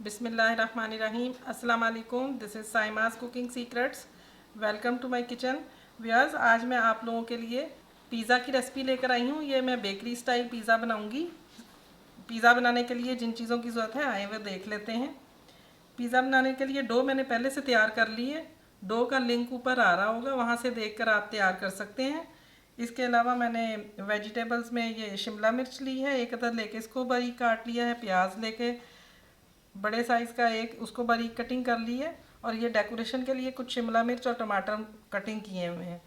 बिस्मिल्लाहिर्रहमानिर्रहीम। अस्सलाम वालेकुम। This is Saima's cooking secrets. Welcome to my kitchen. Viewers, आज मैं आप लोगों के लिए पिज़्ज़ा की रेसिपी लेकर आई हूँ। ये मैं बेकरी स्टाइल पिज़्ज़ा बनाऊँगी। पिज़्ज़ा बनाने के लिए जिन चीज़ों की ज़रूरत है आए वो देख लेते हैं। पिज़्ज़ा बनाने के लिए डो मैंने पहले से तैयार कर ली है। डो का लिंक ऊपर आ रहा होगा, वहाँ से देखकर आप तैयार कर सकते हैं। इसके अलावा मैंने वेजिटेबल्स में ये शिमला मिर्च ली है, एक अदर लेके इसको बारीक काट लिया है। प्याज लेके बड़े साइज़ का एक उसको बारीक कटिंग कर ली है। और ये डेकोरेशन के लिए कुछ शिमला मिर्च और टमाटर कटिंग किए हुए हैं।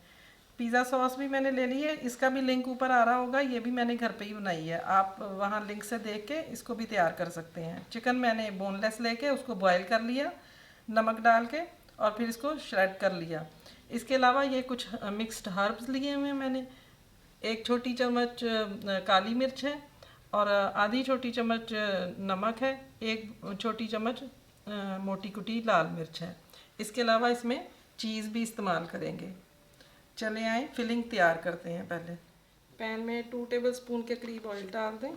पिज़्ज़ा सॉस भी मैंने ले ली है, इसका भी लिंक ऊपर आ रहा होगा। ये भी मैंने घर पे ही बनाई है, आप वहाँ लिंक से देख के इसको भी तैयार कर सकते हैं। चिकन मैंने बोनलेस लेके उसको बॉयल कर लिया नमक डाल के, और फिर इसको श्रेड कर लिया। इसके अलावा ये कुछ मिक्स्ड हर्ब्स लिए हुए हैं मैंने। एक छोटी चम्मच काली मिर्च है, और आधी छोटी चम्मच नमक है, एक छोटी चम्मच मोटी कुटी लाल मिर्च है। इसके अलावा इसमें चीज़ भी इस्तेमाल करेंगे। चले आए फिलिंग तैयार करते हैं। पहले पैन में 2 टेबलस्पून के करीब ऑयल डाल दें।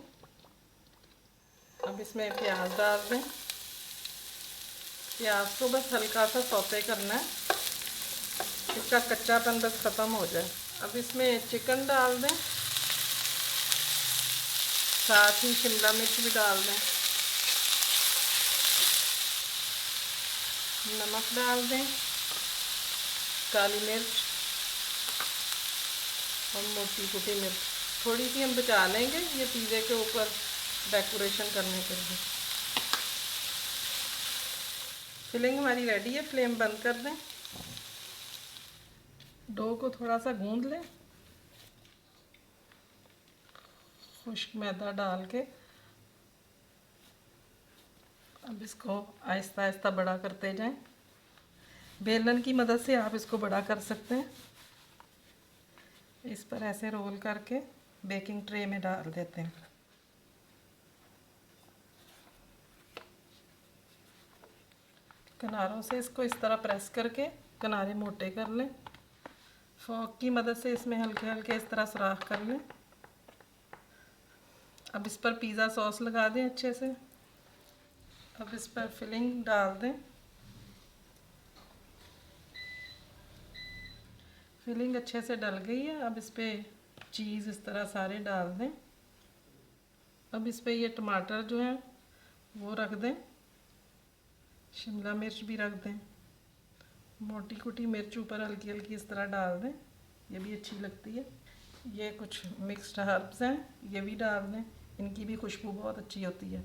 अब इसमें प्याज डाल दें। प्याज को बस हल्का सा सौते करना है, इसका कच्चापन बस ख़त्म हो जाए। अब इसमें चिकन डाल दें, साथ ही शिमला मिर्च भी डाल दें, नमक डाल दें, काली मिर्च और मोटी कुटी मिर्च थोड़ी सी हम बचा लेंगे ये पिज़्ज़े के ऊपर डेकोरेशन करने के लिए। फिलिंग हमारी रेडी है, फ्लेम बंद कर दें। डो को थोड़ा सा गूंद लें, खुश्क मैदा डाल के। अब इसको आहिस्ता आहिस्ता बड़ा करते जाएं। बेलन की मदद से आप इसको बड़ा कर सकते हैं। इस पर ऐसे रोल करके बेकिंग ट्रे में डाल देते हैं। किनारों से इसको इस तरह प्रेस करके किनारे मोटे कर लें। फोक की मदद से इसमें हल्के हल्के इस तरह सुराख कर लें। अब इस पर पिज़्ज़ा सॉस लगा दें अच्छे से। अब इस पर फिलिंग डाल दें। फिलिंग अच्छे से डल गई है। अब इस पर चीज़ इस तरह सारे डाल दें। अब इस पर ये टमाटर जो है वो रख दें, शिमला मिर्च भी रख दें, मोटी कुटी मिर्च ऊपर हल्की हल्की इस तरह डाल दें, ये भी अच्छी लगती है। ये कुछ मिक्स्ड हर्ब्स हैं, ये भी डाल दें, इनकी भी खुशबू बहुत अच्छी होती है।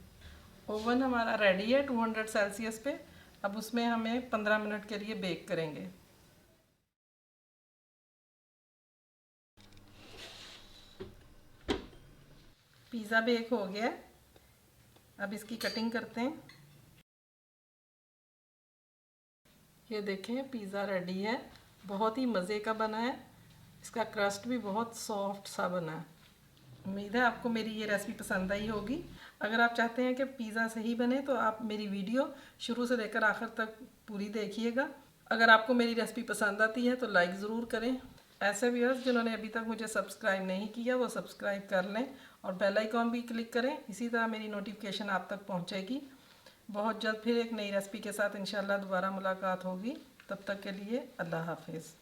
ओवन हमारा रेडी है 200 सेल्सियस पे। अब उसमें हमें 15 मिनट के लिए बेक करेंगे। पिज़्ज़ा बेक हो गया है, अब इसकी कटिंग करते हैं। ये देखें पिज़्ज़ा रेडी है, बहुत ही मज़े का बना है। इसका क्रस्ट भी बहुत सॉफ्ट सा बना है। उम्मीद है आपको मेरी ये रेसिपी पसंद आई होगी। अगर आप चाहते हैं कि पिज़्ज़ा सही बने तो आप मेरी वीडियो शुरू से लेकर आखिर तक पूरी देखिएगा। अगर आपको मेरी रेसिपी पसंद आती है तो लाइक ज़रूर करें। ऐसे व्यूअर्स जिन्होंने अभी तक मुझे सब्सक्राइब नहीं किया वो सब्सक्राइब कर लें और बेल आइकॉन भी क्लिक करें, इसी तरह मेरी नोटिफिकेशन आप तक पहुँचेगी। बहुत जल्द फिर एक नई रेसिपी के साथ इंशाल्लाह दोबारा मुलाकात होगी। तब तक के लिए अल्लाह हाफिज़।